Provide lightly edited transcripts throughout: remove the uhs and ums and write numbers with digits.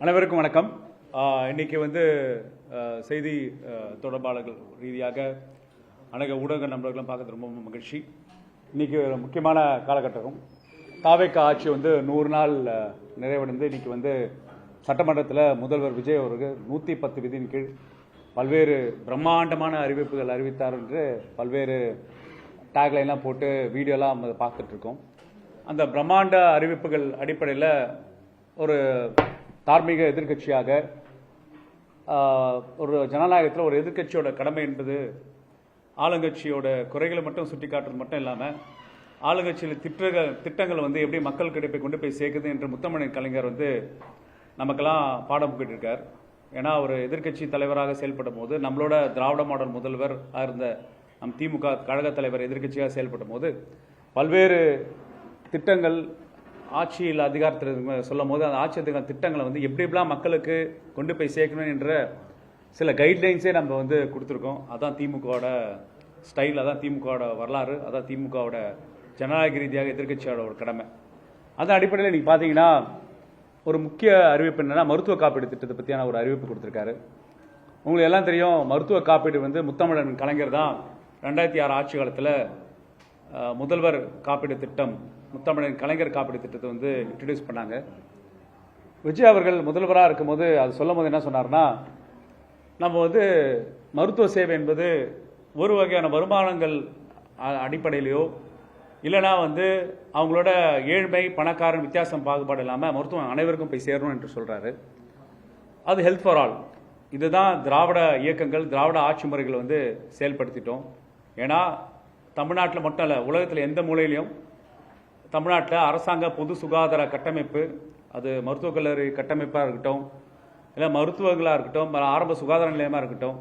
அனைவருக்கும் வணக்கம். இன்னைக்கு செய்தி தொடர்பாளர்கள் ரீதியாக அநேக ஊடக நண்பர்களும் பார்க்கறது ரொம்ப மகிழ்ச்சி. இன்னைக்கு ஒரு முக்கியமான காலகட்டம். தாவேக ஆட்சி 100 நாள் நிறைவடைந்து இன்னைக்கு சட்டமன்றத்தில் முதல்வர் விஜய் அவர்கள் 110 விதியின் கீழ் பல்வேறு பிரம்மாண்டமான அறிவிப்புகள் அறிவித்தார் என்று பல்வேறு டேக்லைன்லாம் போட்டு வீடியோலாம் பார்த்துட்டு இருக்கோம். அந்த பிரம்மாண்ட அறிவிப்புகள் அடிப்படையில் ஒரு தார்மீக எதிர்கட்சியாக ஒரு ஜனநாயகத்தில் ஒரு எதிர்கட்சியோட கடமை என்பது ஆளுங்கட்சியோட குறைகளை மட்டும் சுட்டிக்காட்டுறது மட்டும் இல்லாமல் ஆளுங்கட்சியில் திட்டங்கள் எப்படி மக்கள் கிடைப்பை கொண்டு போய் சேர்க்குது என்று முத்தமிழ் கலைஞர் நமக்கெல்லாம் பாடம் போட்டிருக்கார். ஏன்னா ஒரு எதிர்கட்சி தலைவராக செயல்படும் போது நம்மளோட திராவிட மாடல் முதல்வர் இருந்த நம் திமுக கழக தலைவர் எதிர்கட்சியாக செயல்படும் போது பல்வேறு திட்டங்கள் ஆட்சியில் அதிகாரத்தில் சொல்லும் போது அந்த ஆட்சி திட்டங்களை எப்படிலாம் மக்களுக்கு கொண்டு போய் சேர்க்கணும் என்ற சில கைட்லைன்ஸே நம்ம கொடுத்துருக்கோம். அதான் திமுகவோட ஸ்டைல், அதான் திமுகவோட வரலாறு, அதான் திமுகவோட ஜனநாயக ரீதியாக எதிர்கட்சியோட ஒரு கடமை. அதன் அடிப்படையில் நீங்கள் பார்த்தீங்கன்னா ஒரு முக்கிய அறிவிப்பு என்னன்னா மருத்துவ காப்பீடு திட்டத்தை பற்றியான ஒரு அறிவிப்பு கொடுத்துருக்காரு. உங்களுக்கு எல்லாம் தெரியும், மருத்துவ காப்பீடு முத்தமிழன் கலைஞர் தான் 2006 ஆட்சி காலத்தில் முதல்வர் காப்பீடு திட்டம், முத்தமிழன் கலைஞர் காப்பீடு திட்டத்தை இன்ட்ரடியூஸ் பண்ணாங்க. விஜய் அவர்கள் முதல்வராக இருக்கும்போது அது சொல்லும் போது என்ன சொன்னார்னா, நம்ம மருத்துவ சேவை என்பது ஒரு வகையான வருமானங்கள் அடிப்படையிலையோ இல்லைனா அவங்களோட ஏழ்மை பணக்காரன் வித்தியாசம் பாகுபாடு இல்லாமல் மருத்துவம் அனைவருக்கும் போய் சேரணும் என்று சொல்கிறாரு. அது ஹெல்த் ஃபார் ஆல். இதுதான் திராவிட இயக்கங்கள் திராவிட ஆட்சி முறைகள் செயல்படுத்திட்டோம். ஏன்னா தமிழ்நாட்டில் மட்டும் இல்லை, உலகத்தில் எந்த மூலையிலையும் தமிழ்நாட்டில் அரசாங்க பொது சுகாதார கட்டமைப்பு, அது மருத்துவக் கல்லூரி கட்டமைப்பாக இருக்கட்டும் இல்லை மருத்துவங்களாக இருக்கட்டும் ஆரம்ப சுகாதார நிலையமாக இருக்கட்டும்,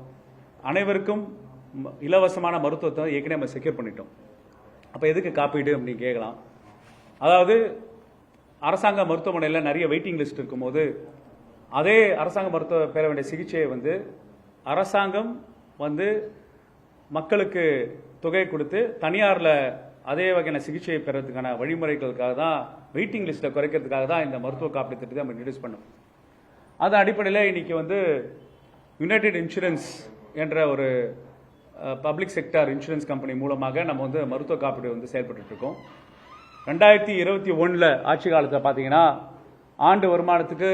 அனைவருக்கும் இலவசமான மருத்துவத்தை ஏற்கனவே நம்ம செக்யூர் பண்ணிட்டோம். அப்போ எதுக்கு காப்பீடு அப்படின்னு கேட்கலாம். அதாவது அரசாங்க மருத்துவமனையில் நிறைய வெயிட்டிங் லிஸ்ட் இருக்கும்போது அதே அரசாங்க மருத்துவ பெற வேண்டிய சிகிச்சையை அரசாங்கம் மக்களுக்கு தொகை கொடுத்து தனியாரில் அதே வகையான சிகிச்சையை பெறதுக்கான வழிமுறைகளுக்காக தான், வெயிட்டிங் லிஸ்ட்டை குறைக்கிறதுக்காக தான் இந்த மருத்துவ காப்பீடு திட்டத்தை நம்ம இன்ட்ரடியூஸ் பண்ணோம். அதன் அடிப்படையில் இன்னைக்கு யுனைடெட் இன்சூரன்ஸ் என்ற ஒரு பப்ளிக் செக்டார் இன்சூரன்ஸ் கம்பெனி மூலமாக நம்ம மருத்துவ காப்பீடு செயல்பட்டு இருக்கோம். 2021 ஆட்சி காலத்தில் பார்த்தீங்கன்னா ஆண்டு வருமானத்துக்கு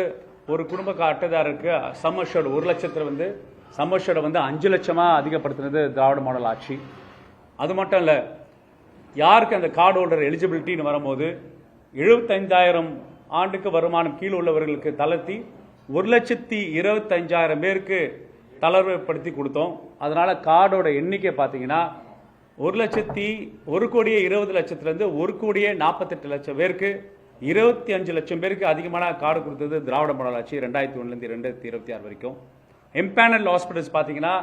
ஒரு குடும்ப அட்டைதாரருக்கு சம் அஷ்யூர்டு 1 லட்சத்தில் சம் அஷ்யூர்டை 5 லட்சமாக அதிகப்படுத்தினது திராவிட மாடல் ஆட்சி. அது மட்டும் இல்லை, யாருக்கு அந்த கார்டு ஹோல்டர் எலிஜிபிலிட்டின்னு வரும்போது 75,000 ஆண்டுக்கு வருமானம் கீழே உள்ளவர்களுக்கு தளர்த்தி 1,25,000 பேருக்கு தளர்வுப்படுத்தி கொடுத்தோம். அதனால கார்டோட எண்ணிக்கை பார்த்தீங்கன்னா 1,20,00,000 1,48,00,000 பேருக்கு 25 லட்சம் பேருக்கு அதிகமான கார்டு கொடுத்தது திராவிட மாடல் ஆட்சி 2001 2026 வரைக்கும். எம்பேனல் ஹாஸ்பிட்டல்ஸ் பார்த்தீங்கன்னா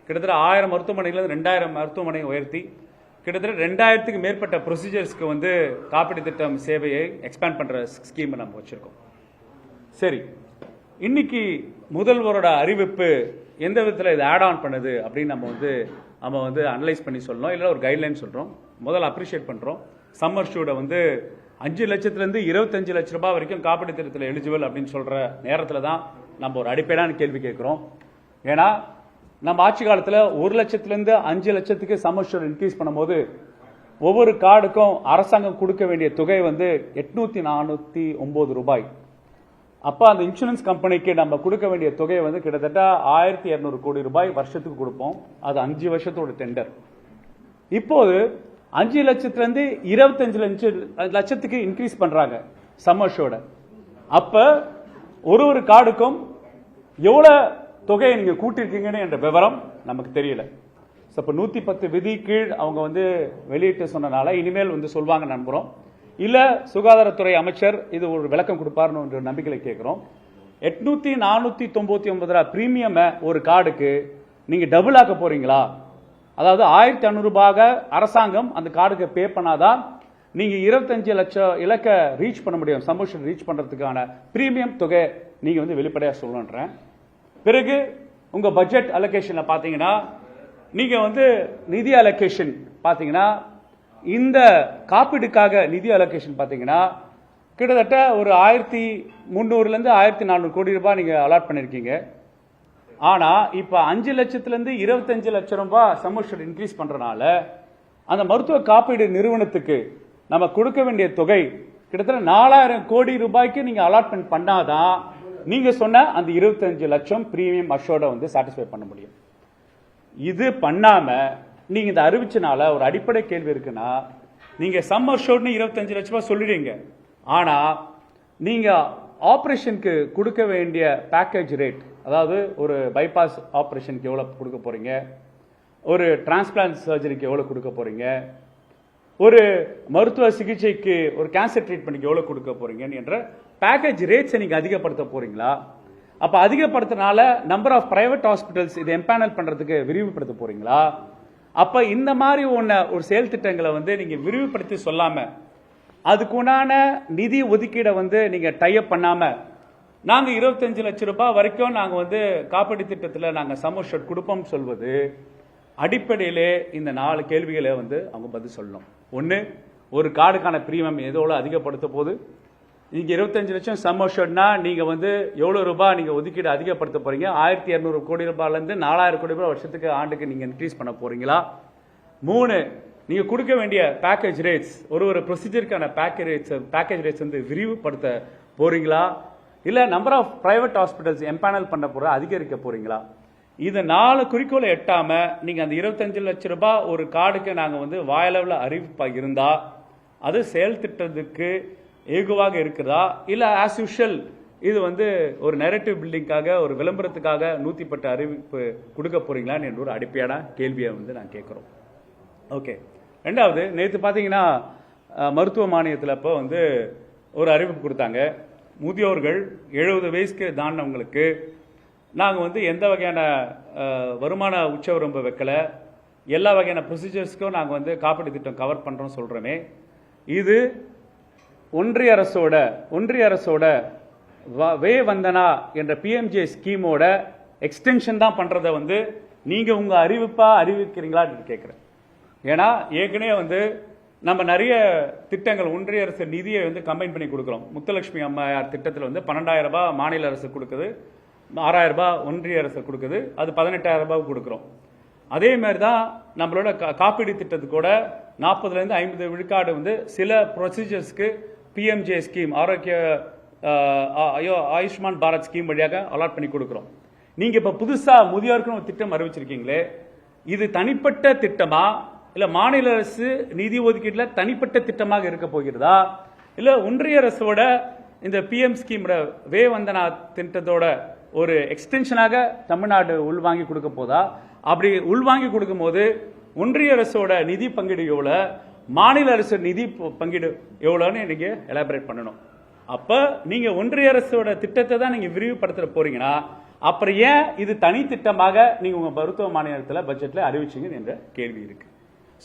கிட்டத்தட்ட 1000 மருத்துவமனையிலிருந்து 2000 மருத்துவமனை உயர்த்தி கிட்டத்தட்ட 2000க்கு மேற்பட்ட ப்ரொசீஜர்ஸ்க்கு காப்பீடு திட்டம் சேவையை எக்ஸ்பேண்ட் பண்ற ஸ்கீம் நம்ம வச்சிருக்கோம். சரி, இன்னைக்கு முதல்வரோட அறிவிப்பு எந்த விதத்தில் இது ஆட் ஆன் பண்ணுது அப்படின்னு நம்ம அனலைஸ் பண்ணி சொல்லணும், இல்லை ஒரு கைட்லைன் சொல்றோம். முதல்ல அப்ரிஷியேட் பண்றோம். சம்மர் ஷூட 5 லட்சத்திலிருந்து 25 லட்சம் ரூபாய் வரைக்கும் காப்பீடு திட்டத்தில் எலிஜிபிள் அப்படின்னு சொல்ற நேரத்தில் தான் நம்ம ஒரு அடிப்படையான கேள்வி கேட்கிறோம். ஏன்னா நம்ம ஆட்சி காலத்தில் 1 லட்சத்திலிருந்து 5 லட்சத்துக்கு சம்மர் ஷூர் இன்க்ரீஸ் பண்ணும்போது ஒவ்வொரு கார்டுக்கும் அரசாங்கம் கொடுக்க வேண்டிய தொகை 849 ரூபாய். அப்போ அந்த இன்சூரன்ஸ் கம்பெனிக்கு நம்ம கொடுக்க வேண்டிய தொகை கிட்டத்தட்ட 1200 கோடி ரூபாய் வருஷத்துக்கு கொடுப்போம். அது 5 வருஷத்தோட டெண்டர். இப்போது 5 லட்சத்திலிருந்து 25 லட்சத்துக்கு இன்க்ரீஸ் பண்றாங்க சம்மர் ஷூட. அப்ப ஒரு கார்டுக்கும் எவ்வளவு தொகையை நீங்க கூட்டிருக்கீங்கன்னு என்ற விவரம் நமக்கு தெரியல. இப்ப 110 விதி கீழ் அவங்க வெளியிட்டு சொன்னனால இனிமேல் சொல்வாங்க நம்புறோம். இல்ல சுகாதாரத்துறை அமைச்சர் இது ஒரு விளக்கம் கொடுப்பாருன்னு நம்பிக்கை கேட்கிறோம். 800-499 ரூபாய் பிரீமியம் ஒரு கார்டுக்கு நீங்க டபுள் ஆக்க போறீங்களா? அதாவது 1500 ரூபாய் அரசாங்கம் அந்த கார்டுக்கு பே பண்ணாதான் நீங்க 25 லட்சம் இலக்க ரீச் பண்ண முடியும். சம்பஷன் ரீச் பண்றதுக்கான பிரீமியம் தொகை நீங்க வெளிப்படையா சொல்லணும்ன்றேன். பிறகு உங்க பட்ஜெட் அலோகேஷன்ல பாத்தீங்கன்னா நீங்க நிதி அலோகேஷன் பாத்தீங்கன்னா இந்த காப்பீடுக்காக நிதி அலோகேஷன் பாத்தீங்கன்னா கிட்டத்தட்ட ஒரு 1300 1400 கோடி ரூபாய் நீங்க அலாட் பண்ணிருக்கீங்க. ஆனா இப்ப 5 லட்சத்திலிருந்து 25 லட்சம் ரூபாய் சம் அஷ்யூர்ட் இன்க்ரீஸ் பண்றனால அந்த மருத்துவ காப்பீடு நிறுவனத்துக்கு நம்ம கொடுக்க வேண்டிய தொகை கிட்டத்தட்ட 4000 கோடி ரூபாய்க்கு நீங்க அலாட்மெண்ட் பண்ணாதான் நீங்க சொன்ன அந்த 25 லட்சம் பிரீமியம் அஷ்யூர்டை வந்து சாட்டிஸ்ஃபை பண்ண முடியும். இது பண்ணாம நீங்க இந்த அறிவிச்சனால ஒரு அடிப்படை கேள்வி இருக்குன்னா, நீங்க சம் அஷ்யூர்ட்னு 25 லட்சம் ரூபாய் சொல்லிடுங்க. ஆனா நீங்க ஆபரேஷனுக்கு கொடுக்க வேண்டிய பேக்கேஜ் ரேட், அதாவது ஒரு பைபாஸ் ஆபரேஷனுக்கு எவ்வளவு கொடுக்க போறீங்க, ஒரு டிரான்ஸ்பிளான்ட் சர்ஜரிக்கு எவ்வளவு கொடுக்க போறீங்க, ஒரு மருத்துவ சிகிச்சைக்கு ஒரு கேன்சர் ட்ரீட்மெண்ட்டுக்கு எவ்வளவு கொடுக்க போறீங்க என்ற பேக்கேஜ் ரேட்ஸை நீங்க அதிகப்படுத்த போறீங்களா? அப்ப அதிகப்படுத்தினால நம்பர் ஆஃப் பிரைவேட் ஹாஸ்பிட்டல்ஸ் இதை எம்பேனல் பண்றதுக்கு விரிவுபடுத்த போறீங்களா? அப்ப இந்த மாதிரி ஒரு செயல் திட்டங்களை வந்து நீங்க விரிவுபடுத்தி சொல்லாம, அதுக்குண்டான நிதி ஒதுக்கீடை வந்து நீங்க டைப் பண்ணாம, நாங்க 25 லட்சம் ரூபாய் வரைக்கும் நாங்க வந்து காப்பீடு திட்டத்தில் நாங்க சம் அஷ்யூர்ட் கொடுப்போம் சொல்வது அடிப்படையிலே இந்த 4 கேள்விகளை வந்து அவங்க பதில் சொல்லணும். ஒன்னு, ஒரு கார்டுக்கான பிரீமியம் எதோட அதிகப்படுத்த போது, நீங்க 25 லட்சம் சம் அஷ்யூர்ட்னா நீங்க வந்து எவ்வளவு ரூபாய் நீங்க ஒதுக்கீடு அதிகப்படுத்த போறீங்க? 1200 கோடி ரூபாயில இருந்து 4000 கோடி ரூபாய் வருஷத்துக்கு ஆண்டுக்கு நீங்க இன்க்ரீஸ் பண்ண போறீங்களா? 3, நீங்க கொடுக்க வேண்டிய பேக்கேஜ் ரேட்ஸ், ஒரு ப்ரொசீஜருக்கான பேக்கேஜ் ரேட்ஸ் வந்து விரிவுபடுத்த போறீங்களா? இல்ல number of private hospitals empanel பண்ண போற அதிகரிக்க போறீங்களா? இது 4 குறிக்கோளை எட்டாம நீங்க அந்த 25 லட்சம் ரூபாய் ஒரு கார்டுக்கு நாங்க வந்து வாயளவுல அறிவிப்பா இருந்தா அது செயல் திட்டத்துக்கு ஏகுவாக இருக்கிறதா, இல்ல ஆஸ் யூஷுவல் இது வந்து ஒரு நெரேட்டிவ் பில்டிங்காக, ஒரு விளம்பரத்துக்காக 110 அறிவிப்பு கொடுக்க போறீங்களான்னு என்ற ஒரு அடிப்படையான கேள்வியை வந்து நான் கேட்கிறோம். ஓகே. ரெண்டாவது, நேற்று பார்த்தீங்கன்னா மருத்துவ மானியத்தில் இப்போ வந்து ஒரு அறிவிப்பு கொடுத்தாங்க. முதியோர்கள் 70 வயசுக்கு தாண்டினவங்களுக்கு நாங்கள் வந்து எந்த வகையான வருமான உச்சவரம்பு வைக்கல, எல்லா வகையான ப்ரொசீஜர்ஸ்க்கும் நாங்கள் வந்து காப்பீடு திட்டம் கவர் பண்ணுறோம் சொல்கிறோமே, இது ஒன்றிய அரசோட வே வந்தனா என்ற பிஎம்ஜே ஸ்கீமோட எக்ஸ்டென்ஷன் தான் பண்றதை வந்து நீங்க உங்க அறிவிக்கிறீங்களா கேட்கிறேன். ஏன்னா ஏற்கனவே வந்து நம்ம நிறைய திட்டங்கள் ஒன்றிய அரசு நிதியை வந்து கம்பைன் பண்ணி கொடுக்குறோம். முத்துலட்சுமி அம்மையார் திட்டத்தில் வந்து 12,000 ரூபாய் மாநில அரசு கொடுக்குது, 6,000 ரூபாய் ஒன்றிய அரசு கொடுக்குது, அது 18,000 ரூபாய் கொடுக்குறோம். அதே மாதிரி தான் நம்மளோட காப்பீடு திட்டத்துக்கூட 40லேருந்து 50 விழுக்காடு வந்து சில ப்ரொசீஜர்ஸ்க்கு PMJ scheme, Ayushman Bharat scheme வழியாக அலாட் பண்ணி கொடுக்குறோம். நீங்க இப்ப புதுசா முதியோருக்குன்னு ஒரு திட்டம் அறிவிச்சிருக்கீங்களே, இது தனிப்பட்ட திட்டமா, இல்ல மாநில அரசு நிதி ஒதுக்கீட்டுல தனிப்பட்ட திட்டமாக இருக்க போகிறதா, இல்ல ஒன்றிய அரசோட இந்த பிஎம் ஸ்கீம் வே வந்தனா திட்டத்தோட ஒரு எக்ஸ்டென்ஷனாக தமிழ்நாடு உள்வாங்கி கொடுக்க போதா? அப்படி உள்வாங்கி கொடுக்கும் போது ஒன்றிய அரசோட நிதி பங்கீடு எவ்வளவு, மாநில அரசு நிதி பங்கீடு எவ்வளவுன்னு நீங்க எலாபரேட் பண்ணணும். அப்ப நீங்க ஒன்றிய அரசோட திட்டத்தை தான் நீங்க விரிவுபடுத்த போறீங்கன்னா அப்புறம் ஏன் இது தனி திட்டமாக நீங்க உங்க மருத்துவ மாநிலத்தில் பட்ஜெட்ல அறிவிச்சீங்க என்ற கேள்வி இருக்கு.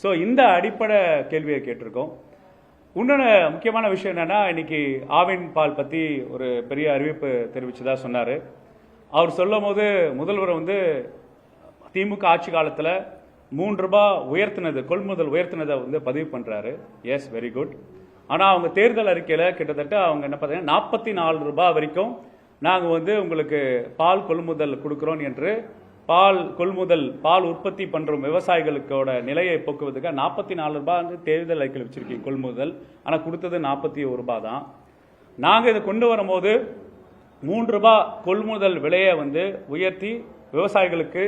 ஸோ இந்த அடிப்படை கேள்வியை கேட்டிருக்கோம். இன்னொன்று முக்கியமான விஷயம் என்னன்னா, இன்னைக்கு ஆவின் பால் பத்தி ஒரு பெரிய அறிவிப்பு தெரிவிச்சதா சொன்னாரு. அவர் சொல்லும் போது முதல்வர் வந்து திமுக ஆட்சி காலத்தில் 3 ரூபாய் உயர்த்தினது, கொள்முதல் உயர்த்தினதை வந்து பதிவு பண்றாரு. Yes, very good. ஆனா அவங்க தேர்தல் அறிக்கையில கிட்டத்தட்ட அவங்க என்ன பார்த்தீங்கன்னா 44 ரூபாய் வரைக்கும் நாங்க வந்து உங்களுக்கு பால் கொள்முதல் கொடுக்கிறோம் என்று பால் உற்பத்தி பண்ற விவசாயிகளுக்கோட நிலையை போக்குவதற்கு 44 ரூபாய் வந்து தேர்தல் அறிக்கையில் வச்சிருக்கீங்க கொள்முதல். ஆனா கொடுத்தது 41 ரூபாய் தான். நாங்க இதை கொண்டு வரும்போது 3 ரூபாய் கொள்முதல் விலையை வந்து உயர்த்தி விவசாயிகளுக்கு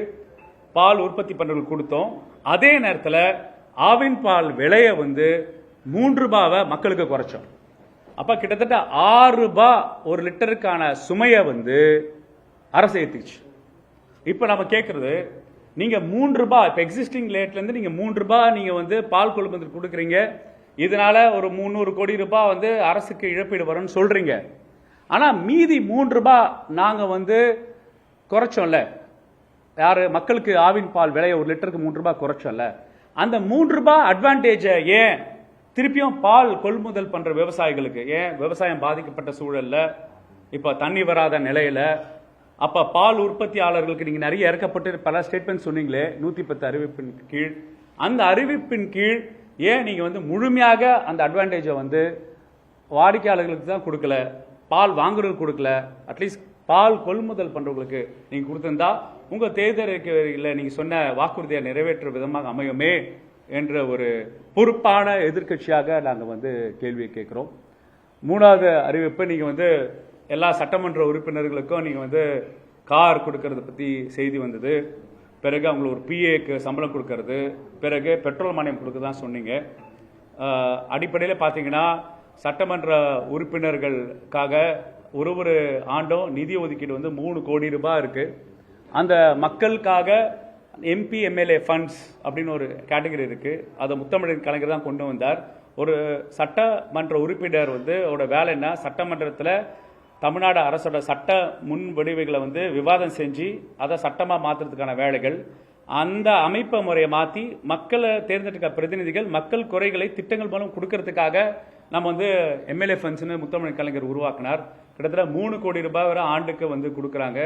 பால் உற்பத்தி பண்றவங்களுக்கு கொடுத்தோம். அதே நேரத்தில் ஆவின் பால் விலையை வந்து 3 ரூபாவை மக்களுக்கு குறைச்சோம். அப்ப கிட்டத்தட்ட 6 ரூபாய் ஒரு லிட்டருக்கான சுமையை வந்து அரசு ஏத்திச்சு. இப்ப நம்ம கேட்கறது, நீங்க 3 ரூபாய் இப்ப எக்ஸிஸ்டிங் ரேட்ல இருந்து நீங்க 3 ரூபாய் நீங்க வந்து பால் கொள்முதல் கொடுக்குறீங்க, இதனால ஒரு 300 கோடி ரூபாய் வந்து அரசுக்கு இழப்பீடு வரும்னு சொல்றீங்க. ஆனா மீதி 3 ரூபாய் நாங்க வந்து குறைச்சோம்ல, யாரு மக்களுக்கு ஆவின் பால் விலையை ஒரு லிட்டருக்கு 3 ரூபாய் குறைச்சோம்ல, அந்த 3 ரூபாய் அட்வான்டேஜ் ஏன் திருப்பியும் பால் கொள்முதல் பண்ற விவசாயிகளுக்கு, ஏன் விவசாயம் பாதிக்கப்பட்ட சூழல்ல இப்ப தண்ணி வராத நிலையில, அப்ப பால் உற்பத்தியாளர்களுக்கு நீங்க நிறைய இறக்கப்பட்டு பல ஸ்டேட்மெண்ட் சொன்னீங்களே 110 அறிவிப்பின் கீழ், அந்த அறிவிப்பின் கீழ் ஏன் நீங்க வந்து முழுமையாக அந்த அட்வான்டேஜை வந்து வாடிக்கையாளர்களுக்கு தான் கொடுக்கல, பால் வாங்குறதுக்கு கொடுக்கல, அட்லீஸ்ட் பால் கொள்முதல் பண்ணுறவங்களுக்கு நீங்கள் கொடுத்துருந்தா உங்கள் தேர்தலில் நீங்கள் சொன்ன வாக்குறுதியை நிறைவேற்ற விதமாக அமையுமே என்ற ஒரு பொறுப்பான எதிர்க்கட்சியாக நாங்கள் வந்து கேள்வியை கேட்குறோம். மூணாவது அறிவிப்பு, நீங்கள் வந்து எல்லா சட்டமன்ற உறுப்பினர்களுக்கும் நீங்கள் வந்து கார் கொடுக்கறத பற்றி செய்தி வந்தது. பிறகு அவங்களுக்கு ஒரு பிஏக்கு சம்பளம் கொடுக்கறது, பிறகு பெட்ரோல் மானியம் கொடுக்க தான் சொன்னீங்க. அடிப்படையில் பார்த்தீங்கன்னா சட்டமன்ற உறுப்பினர்களுக்காக ஒரு ஆண்டும் நிதி ஒதுக்கீடு வந்து 3 கோடி ரூபாய் இருக்கு. அந்த மக்களுக்காக எம்பி எம்எல்ஏ ஃபண்ட்ஸ் அப்படின்னு ஒரு கேட்டகரி இருக்கு. அதை முத்தமிழ் கலைஞர் தான் கொண்டு வந்தார். ஒரு சட்டமன்ற உறுப்பினர் வந்து அவரோட வேலை என்ன, சட்டமன்றத்தில் தமிழ்நாடு அரசோட சட்ட முன்வடிவுகளை வந்து விவாதம் செஞ்சு அதை சட்டமாக மாற்றுறதுக்கான வேலைகள், அந்த அமைப்பு முறையை மாற்றி மக்களை தேர்ந்தெடுக்க பிரதிநிதிகள் மக்கள் குறைகளை திட்டங்கள் மூலம் கொடுக்கறதுக்காக நம்ம வந்து எம்எல்ஏ ஃபண்ட்ஸ்னு முத்தமிழ் கலைஞர் உருவாக்கினார். கிட்டத்தட்ட 3 கோடி ரூபாய் வரை ஆண்டுக்கு வந்து கொடுக்குறாங்க.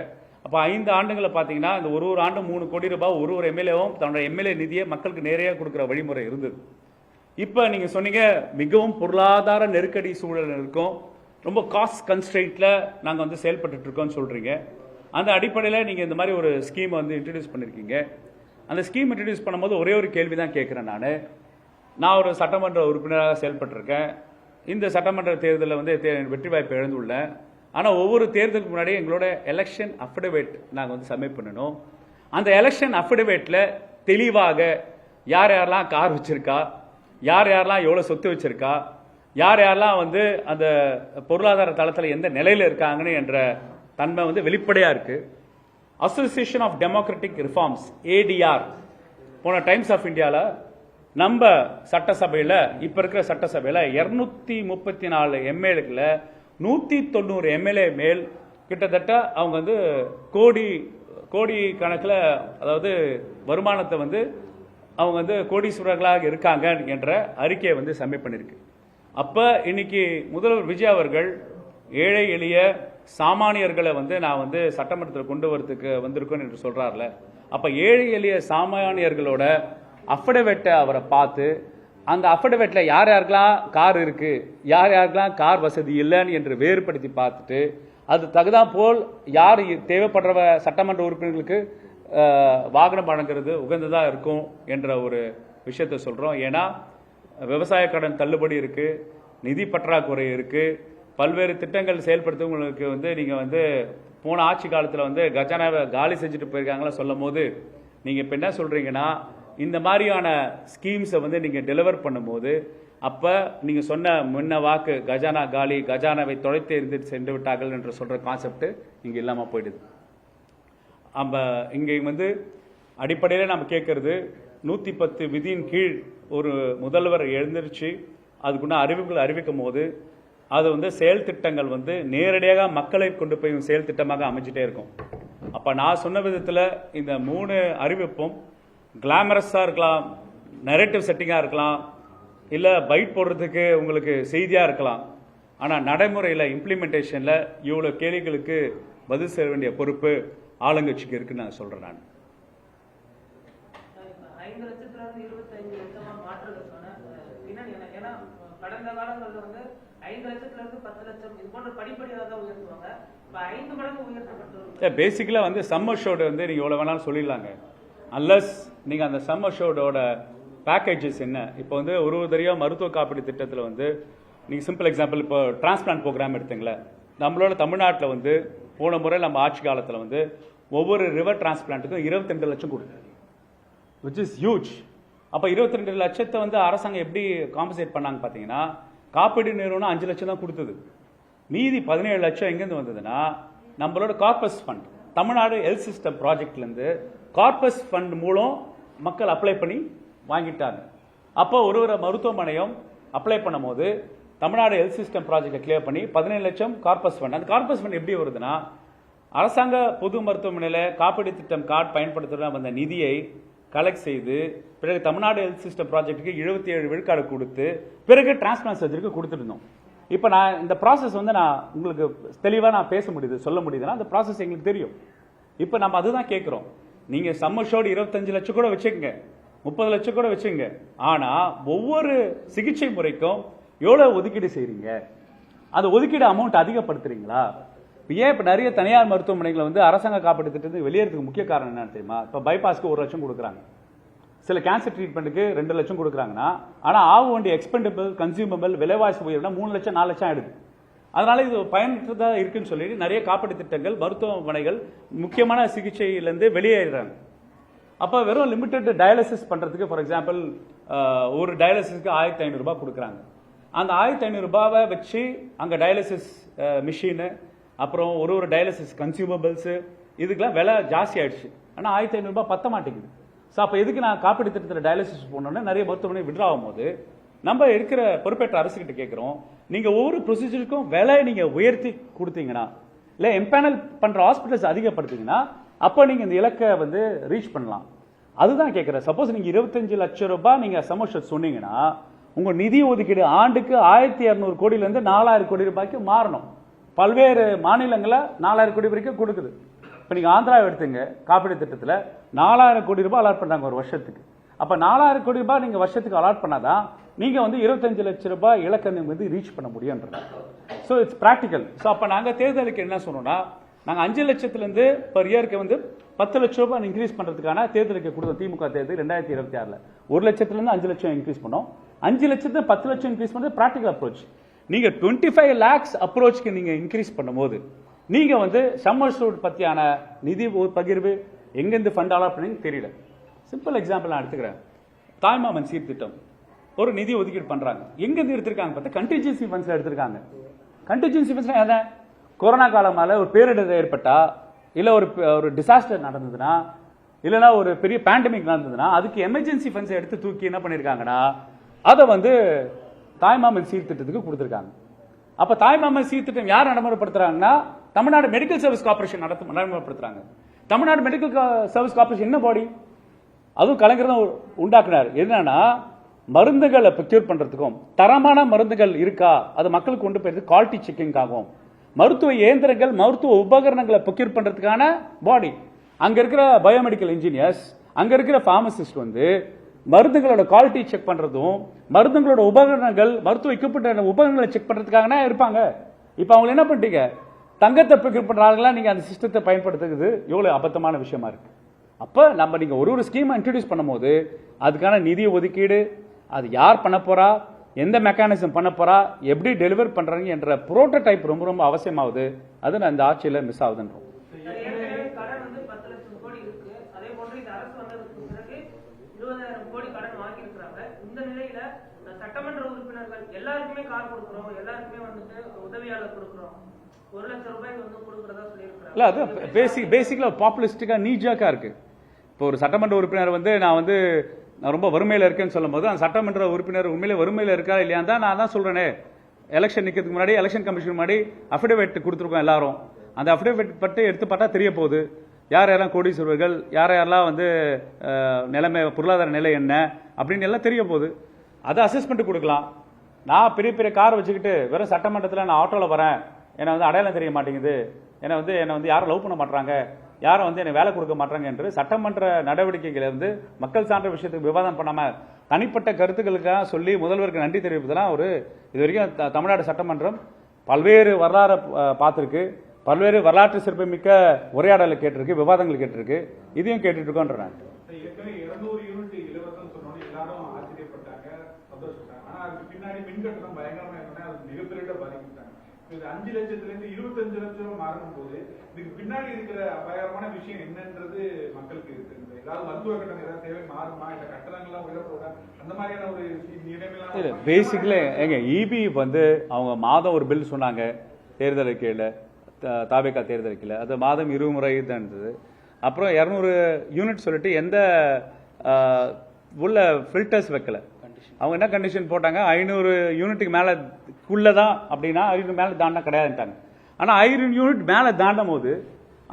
அப்போ 5 ஆண்டுகளை பார்த்தீங்கன்னா இந்த ஒரு ஆண்டு 3 கோடி ரூபாய் ஒரு எம்எல்ஏவும் தன்னோட எம்எல்ஏ நிதியை மக்களுக்கு நேரடியாக கொடுக்குற வழிமுறை இருந்தது. இப்போ நீங்கள் சொன்னீங்க மிகவும் பொருளாதார நெருக்கடி சூழல் இருக்கும், ரொம்ப காஸ்ட் கன்ஸ்ட்ரெயிட்டில் நாங்கள் வந்து செயல்பட்டு இருக்கோம்னு சொல்கிறீங்க. அந்த அடிப்படையில் நீங்கள் இந்த மாதிரி ஒரு ஸ்கீமை வந்து இன்ட்ரடியூஸ் பண்ணியிருக்கீங்க. அந்த ஸ்கீம் இன்ட்ரடியூஸ் பண்ணும்போது ஒரே ஒரு கேள்வி தான் கேட்குறேன். நான் ஒரு சட்டமன்ற உறுப்பினராக செயல்பட்டிருக்கேன். இந்த சட்டமன்ற தேர்தலில் வந்து வெற்றி வாய்ப்பு இழந்துள்ளேன். ஆனால் ஒவ்வொரு தேர்தலுக்கு முன்னாடி எங்களோட எலெக்ஷன் அஃபிடவிட் நாங்கள் வந்து சப்மிட் பண்ணணும். அந்த எலெக்ஷன் அஃபிடவிட்டில் தெளிவாக யார் யாரெல்லாம் கார் வச்சுருக்கா, யார் யாரெல்லாம் எவ்வளோ சொத்து வச்சுருக்கா, யார் யாரெல்லாம் வந்து அந்த பொருளாதார தளத்தில் எந்த நிலையில் இருக்காங்கன்னு என்ற தன்மை வந்து வெளிப்படையாக இருக்குது. Association of democratic reforms ADR போன டைம்ஸ் ஆஃப் இந்தியாவில் நம்ம சட்டசபையில் இப்போ இருக்கிற சட்டசபையில் 234 எம்எல்ஏக்கள 190 எம்எல்ஏ மேல் கிட்டத்தட்ட அவங்க வந்து கோடி கணக்கில், அதாவது வருமானத்தை வந்து அவங்க வந்து கோடீஸ்வரர்களாக இருக்காங்க என்ற அறிக்கையை வந்து சப்மிட் பண்ணியிருக்கு. அப்போ இன்னைக்கு முதல்வர் விஜய் அவர்கள் ஏழை எளிய சாமானியர்களை வந்து நான் வந்து சட்டமன்றத்தில் கொண்டு வரதுக்கு வந்திருக்கேன் என்று சொல்றாருல, அப்போ ஏழை எளிய சாமானியர்களோட அஃபிடவிட்டை அவரை பார்த்து அந்த அஃபிடவிட்டில் யார் யாருக்கெல்லாம் கார் இருக்கு, யார் யாருக்கெல்லாம் கார் வசதி இல்லைன்னு என்று வேறுபடுத்தி பார்த்துட்டு அது தகுதா போல் யார் தேவைப்படுற சட்டமன்ற உறுப்பினர்களுக்கு வாகனம் வழங்குறது உகந்ததாக இருக்கும் என்ற ஒரு விஷயத்தை சொல்கிறோம். ஏன்னா விவசாய கடன் தள்ளுபடி இருக்கு, நிதி பற்றாக்குறை இருக்கு, பல்வேறு திட்டங்கள் செயல்படுத்துவங்களுக்கு வந்து நீங்கள் வந்து போன ஆட்சி காலத்தில் வந்து கஜானாவை காலி செஞ்சுட்டு போயிருக்காங்களா சொல்லும் போது நீங்கள் இப்போ என்ன சொல்கிறீங்கன்னா இந்த மாதிரியான ஸ்கீம்ஸை வந்து நீங்கள் டெலிவர் பண்ணும்போது அப்போ நீங்கள் சொன்ன முன்ன வாக்கு கஜானா காலி, கஜானாவை தொலைத்து எறிந்து சென்று விட்டார்கள் என்று சொல்கிற கான்செப்ட் இங்கே இல்லாமல் போயிடுது. நம்ம இங்கே வந்து அடிப்படையில் நம்ம கேட்கறது 110 விதியின் கீழ் ஒரு முதல்வர் எழுந்திருச்சு அதுக்குள்ள அறிவிப்புகள் அறிவிக்கும் போது அது வந்து செயல் திட்டங்கள் வந்து நேரடியாக மக்களை கொண்டு போய் செயல் திட்டமாக அமைஞ்சிட்டே இருக்கும். அப்போ நான் சொன்ன விதத்தில் இந்த 3 அறிவிப்பும் கிளாமரஸாக இருக்கலாம், நரேட்டிவ் செட்டிங்காக இருக்கலாம், இல்லை பைட் போடுறதுக்கு உங்களுக்கு செய்தியாக இருக்கலாம். ஆனால் நடைமுறையில் இம்ப்ளிமெண்டேஷனில் இவ்வளோ கேள்விகளுக்கு பதில் செய்ய வேண்டிய பொறுப்பு ஆளுங்கட்சிக்கு இருக்குன்னு நான் சொல்கிறேன். நான் 5 லட்சத்திலிருந்து 25 லட்சமா மாற்றுவதற்கான ஏன்னா கடந்த காலங்களில் வந்து 5 லட்சத்திலிருந்து 10 லட்சம் இது போன்ற படிப்படியாக தான் உயர்த்துவாங்க. இப்போ 5 மடங்கு உயர்த்தப்பட்டு பேசிக்கலாக வந்து சம்மர் ஷோடு வந்து நீங்கள் எவ்வளோ வேணாலும் சொல்லிடலாங்க. அன்லஸ் நீங்கள் அந்த சம்மர் ஷோடோட பேக்கேஜஸ் என்ன, இப்போ வந்து ஒரு தடவையாக மருத்துவ காப்பீடு திட்டத்தில் வந்து நீங்கள் சிம்பிள் எக்ஸாம்பிள் இப்போ டிரான்ஸ்பிளான்ட் ப்ரோக்ராம் எடுத்துங்களேன். நம்மளோட தமிழ்நாட்டில் வந்து போன முறை நம்ம ஆட்சி காலத்தில் வந்து ஒவ்வொரு ரிவர் டிரான்ஸ்பிளான்ட்டுக்கும் 22 லட்சம் கொடுக்குது, விச் இஸ் ஹியூஜ். அப்போ 22 லட்சத்தை வந்து அரசாங்கம் எப்படி காம்பன்சேட் பண்ணாங்க பார்த்தீங்கன்னா காப்பீடு நிறுவனம் 5 லட்சம் தான் கொடுத்தது. மீதி 17 லட்சம் எங்கேருந்து வந்ததுன்னா நம்மளோட corpus fund, Tamil Nadu health system ப்ராஜெக்ட்லேருந்து கார்பஸ் ஃபண்ட் மூலம் மக்கள் அப்ளை பண்ணி வாங்கிட்டாங்க. அப்போ ஒரு மருத்துவமனையும் அப்ளை பண்ணும் போது தமிழ்நாடு ஹெல்த் சிஸ்டம் ப்ராஜெக்டை கிளியர் பண்ணி 17 லட்சம் கார்பஸ் ஃபண்ட். அந்த கார்பஸ் ஃபண்ட் எப்படி வருதுன்னா அரசாங்க பொது மருத்துவமனையில் காப்பீடு திட்டம் கார்டு பயன்படுத்த வந்த நிதியை கலெக்ட் செய்து பிறகு தமிழ்நாடு ஹெல்த் சிஸ்டம் ப்ராஜெக்ட்டுக்கு 77 விழுக்காடு கொடுத்து பிறகு டிரான்ஸ்பிளான்ட் சர்ஜரிக்கு கொடுத்துருந்தோம். இப்போ நான் இந்த ப்ராசஸ் வந்து நான் உங்களுக்கு தெளிவாக நான் பேச முடியுது, சொல்ல முடியுதுன்னா அந்த ப்ராசஸ் எங்களுக்கு தெரியும். இப்போ நம்ம அதுதான் கேட்குறோம். நீங்கள் சம்மர் ஷோடு 25 லட்சம் கூட வச்சுக்கோங்க, 30 லட்சம் கூட வச்சுங்க. ஆனால் ஒவ்வொரு சிகிச்சை முறைக்கும் எவ்வளோ ஒதுக்கீடு செய்கிறீங்க, அந்த ஒதுக்கீடு அமௌண்ட் அதிகப்படுத்துறீங்களா? ஏன் இப்போ நிறைய தனியார் மருத்துவமனைகளை வந்து அரசாங்க காப்பீட்டு திட்டத்துக்கு வெளியேறதுக்கு முக்கிய காரணம் என்னன்னு தெரியுமா? இப்போ பைபாஸ்க்கு 1 லட்சம் கொடுக்குறாங்க, சில கேன்சர் ட்ரீட்மெண்ட்டுக்கு 2 லட்சம் கொடுக்குறாங்கன்னா, ஆனால் ஆக வேண்டிய எக்ஸ்பெண்டபிள் கன்சியூமபிள் விலைவாசி உயர்வுனா 3 லட்சம் 4 லட்சம் ஆயிடுது. அதனால இது பயனற்றதா இருக்குன்னு சொல்லிட்டு நிறைய காப்பீட்டு திட்டங்கள் மருத்துவமனைகள் முக்கியமான சிகிச்சையிலேருந்து வெளியேறாங்க. அப்போ வெறும் லிமிட்டட் டயாலிசிஸ் பண்ணுறதுக்கு ஃபார் எக்ஸாம்பிள் ஒரு டயாலிசிஸ்க்கு 1500 ரூபாய் கொடுக்குறாங்க. அந்த 1500 ரூபாவை வச்சு அங்கே டயாலிசிஸ் மிஷினு, அப்புறம் ஒரு டயாலிசிஸ் கன்சியூமபிள்ஸு, இதுக்கெல்லாம் விலை ஜாஸ்தி ஆயிடுச்சு. ஆனால் 1500 ரூபாய் பத்த மாட்டேங்குது. ஸோ அப்போ எதுக்கு நான் காப்பீடு திட்டத்தில் டயாலிசிஸ் போனோன்னா நிறைய மருத்துவமனை விட்ரா ஆகும்போது நம்ம இருக்கிற பொறுப்பேற்ற அரசுகிட்ட கேட்குறோம், நீங்கள் ஒவ்வொரு ப்ரொசீஜருக்கும் விலை நீங்கள் உயர்த்தி கொடுத்தீங்கன்னா, இல்லை எம்பேனல் பண்ணுற ஹாஸ்பிட்டல்ஸ் அதிகப்படுத்திங்கன்னா, அப்போ நீங்கள் இந்த இலக்கை வந்து ரீச் பண்ணலாம். அதுதான் கேட்குறேன். சப்போஸ் நீங்கள் 25 லட்சம் ரூபாய் நீங்கள் சமோஷன் சொன்னீங்கன்னா, உங்கள் நிதி ஒதுக்கீடு ஆண்டுக்கு 1200 கோடியிலேருந்து 4000 கோடி ரூபாய்க்கு மாறணும். பல்வேறு மாநிலங்களில் 4000 கோடி வரைக்கும் கொடுக்குது. இப்போ நீங்கள் ஆந்திரா எடுத்துங்க, காப்பீடு திட்டத்தில் 4000 கோடி ரூபாய் அலாட் பண்ணுறாங்க ஒரு வருஷத்துக்கு. அப்போ 4000 கோடி ரூபாய் நீங்கள் வருஷத்துக்கு அலாட் பண்ணாதான் நீங்கள் வந்து 25 லட்சம் ரூபாய் இலக்கை வந்து ரீச் பண்ண முடியும்ன்றது. So it's practical. ஸோ அப்போ நாங்கள் தேர்தலுக்கு என்ன சொன்னோம்னா, நாங்கள் 5 லட்சத்துலேருந்து பர் இயருக்கு வந்து 10 லட்சம் ரூபாய் இன்க்ரீஸ் பண்ணுறதுக்கான தேர்தலுக்கு கொடுத்தோம். திமுக தேர்தல் 2026 1 லட்சத்துலேருந்து 5 லட்சம் இன்க்ரீஸ் பண்ணோம். 5 லட்சத்து 10 லட்சம் இன்க்ரீஸ் பண்ணுறது ப்ராக்டிக்கல் அப்ரோச். நீங்கள் 25 lakhs அப்ரோச்சுக்கு நீங்கள் இன்க்ரீஸ் பண்ணும்போது நீங்கள் வந்து சம்மர்சூட் பற்றியான நிதி பகிர்வு எங்கேருந்து ஃபண்ட் அலாட் பண்ணி தெரியல. சிம்பிள் எக்ஸாம்பிள் நான் எடுத்துக்கிறேன். தாய்மாமன் சீர்திட்டம் ஒரு நிதி ஒதுக்கீடு பண்ணுறாங்க. எங்கேருந்து எடுத்திருக்காங்க பார்த்தா கண்டிஜென்சி ஃபண்ட்ஸில் எடுத்திருக்காங்க. கண்டிஜென்சி ஃபண்ட்ஸ் என்ன? கொரோனா காலமால ஒரு பேரிடர் ஏற்பட்டா, இல்லை ஒரு டிசாஸ்டர் நடந்ததுன்னா, இல்லைன்னா ஒரு பெரிய பேண்டமிக் நடந்ததுன்னா, அதுக்கு எமர்ஜென்சி ஃபண்ட்ஸை எடுத்து தூக்கி என்ன பண்ணியிருக்காங்கன்னா, அதை வந்து தாய்மாமன் சீர்திட்டத்துக்கு கொடுத்துருக்காங்க. அப்போ தாய்மாமன் சீர்திட்டம் யார் நடைமுறைப்படுத்துறாங்கன்னா, தமிழ்நாடு மெடிக்கல் சர்வீஸ் கார்பரேஷன் நடைமுறைப்படுத்துறாங்க. தமிழ்நாடு மெடிக்கல் சர்வீஸ் கார்பரேஷன் என்ன பாடி? அதுவும் கலைஞர் தான் உண்டாக்குனார். என்னன்னா, மருந்துகளை ப்ரொக்யூர் பண்றதுக்கும் தரமான மருந்துகள் இருக்கா அது மக்களுக்கு கொண்டு போயிருக்கு குவாலிட்டி செக்கிங் ஆகும். மருத்துவ இயந்திரங்கள் மருத்துவ உபகரணங்களை ப்ரொக்யூர் பண்றதுக்கான பாடி. அங்க இருக்கிற பயோமெடிக்கல் இன்ஜினியர்ஸ், அங்க இருக்கிற பார்மசிஸ்ட் வந்து மருந்துகளோட குவாலிட்டி செக் பண்றதும், மருந்துகளோட உபகரணங்கள் மருத்துவ எக்யூப்மெண்ட் உபகரணங்களை செக் பண்றதுக்காக இருப்பாங்க. இப்ப அவங்க என்ன பண்ணிட்டீங்க, தங்கத்தை ப்ரொக்யூர் பண்றாங்களா? நீங்க அந்த சிஸ்டத்தை பயன்படுத்துறது எவ்வளவு அபத்தமான விஷயமா இருக்கு. அப்ப நம்ம நீங்க ஒரு ஸ்கீமை இன்ட்ரோடியூஸ் பண்ணும்போது அதுக்கான நிதி ஒதுக்கீடு, அது யார் பண்ண போறா, எந்த மெக்கானிசம் பண்ண போறா, எப்படி டெலிவர் பண்றாங்க என்ற புரோட்டோடைப் ரொம்ப ரொம்ப அவசியமாகுது. அது நான் இந்த ஆட்சியில மிஸ் ஆகுதுன்றோம். கடன் வந்து 10 லட்சம் கோடி இருக்கு. அதே போன்று இந்த அரசு வந்ததுக்கு பிறகு 20,000 கோடி கடன் வாங்கி இருக்கிறாங்க. இந்த நிலையில சட்டமன்ற உறுப்பினர்கள் எல்லாருக்குமே கார் கொடுக்கிறோம், எல்லாருக்குமே வந்துட்டு உதவியாளர் கொடுக்கிறோம், 1 லட்சம் ரூபாய் வந்து கொடுக்கறதா சொல்லியிருக்காங்க. இல்ல அது பேசிக்கலா பாப்புலிஸ்டிக்கா நீஜாக்கா இருக்கு. இப்போ ஒரு சட்டமன்ற உறுப்பினர் வந்து நான் ரொம்ப வறுமையில இருக்கேன்னு சொல்லும் போது அந்த சட்டமன்ற உறுப்பினர் உண்மையிலே வறுமையில இருக்கா இல்லையா தான் நான் தான் சொல்றேனே. எலெக்ஷன் நிக்கிறதுக்கு முன்னாடி எலெக்ஷன் கமிஷன் முன்னாடி அஃபிடவிட் கொடுத்துருக்கோம் எல்லாரும். அந்த அஃபிடவிட் பட்டு எடுத்து பார்த்தா தெரிய போகுது யார் யாரெல்லாம் கோடீஸ்வரர்கள், யார் யாரெல்லாம் வந்து நிலைமை பொருளாதார நிலை என்ன அப்படின்னு எல்லாம் தெரிய போகுது. அதை அசஸ்மெண்ட் கொடுக்கலாம். நான் பெரிய பெரிய கார் வச்சுக்கிட்டு வெறும் சட்டமன்றத்தில் நான் ஆட்டோவில் வரேன், என்னை வந்து அடையாளம் தெரிய மாட்டேங்குது, என்னை வந்து யாரும் லவ் பண்ண மாட்டாங்க, யாரும் வந்து எனக்கு வேலை கொடுக்க மாட்டாங்க என்று சட்டமன்ற நடவடிக்கைகளை வந்து மக்கள் சார்ந்த விஷயத்துக்கு விவாதம் பண்ணாம தனிப்பட்ட கருத்துக்களுக்காக சொல்லி முதல்வருக்கு நன்றி தெரிவிப்பதெல்லாம் இது வரைக்கும் தமிழ்நாடு சட்டமன்றம் பல்வேறு வரலாறு பார்த்திருக்கு, பல்வேறு வரலாற்று சிறப்புமிக்க உரையாடலை கேட்டிருக்கு, விவாதங்கள் கேட்டிருக்கு, இதையும் கேட்டுட்டு இருக்கோன்ற நான் 200 யூனிட் இலவசம் சொன்னோம், எல்லாரும் ஆச்சரியப்பட்டாங்க, சந்தோஷப்பட்டாங்க. ஆனா அதுக்கு பின்னாடி மின்கட்டணம் பயங்கரமா இருந்தோன்னே அது மிகப்பெரிய பாதிக்கிட்டாங்க. இது 5 லட்சத்துல இருந்து 25 லட்சம் மாறும் போது இதுக்கு பின்னாடி இருக்கிற அபாயகரமான விஷயம் என்னன்றது மக்களுக்கு இருக்கு. ஏதாவது மருத்துவ கட்டணம் ஏதாவது தேவை மாறுமா, இல்ல கட்டணங்கள்லாம் உயரப்போட அந்த மாதிரியான ஒரு நிலைமைலாம் பேசிக்கலி எங்க இபி வந்து அவங்க மாதம் ஒரு பில் சொன்னாங்க தேர்தல் அறிக்கையில், தாவேகா தேர்தல் அறிக்கையில் அது மாதம் 20 முறை தான் இருந்தது. அப்புறம் 200 யூனிட் சொல்லிட்டு எந்த உள்ள ஃபில்டர்ஸ் வைக்கல. அவங்க என்ன கண்டிஷன் போட்டாங்க, 500 யூனிட்டுக்கு மேலக்குள்ளதான் அப்படின்னா 500 மேல தாண்டா கிடையாதுட்டாங்க. ஆனா 500 யூனிட் மேல தாண்டும் போது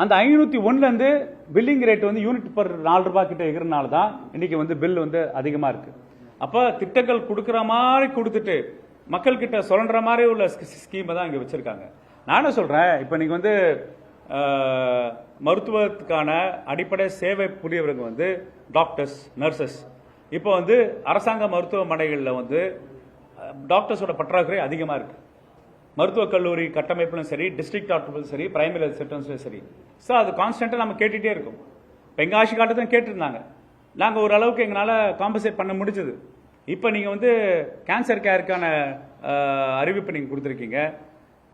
அந்த 501 இருந்து பில்லிங் ரேட் வந்து யூனிட் பர் 4 ரூபாய் கிட்ட இருக்கிறனால தான் இன்னைக்கு வந்து பில் வந்து அதிகமா இருக்கு. அப்ப திட்டங்கள் கொடுக்குற மாதிரி கொடுத்துட்டு மக்கள் கிட்ட சொல்ற மாதிரி உள்ள ஸ்கீமை தான் இங்க வச்சிருக்காங்க. நானும் சொல்றேன், இப்ப நீங்க வந்து மருத்துவத்துக்கான அடிப்படை சேவை புரியவங்க வந்து டாக்டர்ஸ், நர்சஸ். இப்போ வந்து அரசாங்க மருத்துவமனைகளில் வந்து டாக்டர்ஸோட பற்றாக்குறை அதிகமாக இருக்கு. மருத்துவக் கல்லூரி கட்டமைப்பிலும் சரி, டிஸ்ட்ரிக்ட் ஹாஸ்பிட்டலும் சரி, பிரைமரி ஹெல்த் சென்டர்ஸ்லையும் சரி. ஸோ அது கான்ஸ்டன்ட்டாக நம்ம கேட்டுகிட்டே இருக்கோம். இப்போ எங்கள் ஆட்சி காலத்தில் கேட்டுருந்தாங்க, நாங்கள் ஓரளவுக்கு எங்களால் காம்பன்சேட் பண்ண முடிஞ்சது. இப்போ நீங்கள் வந்து கேன்சர் கேருக்கான அறிவிப்பு நீங்கள் கொடுத்துருக்கீங்க.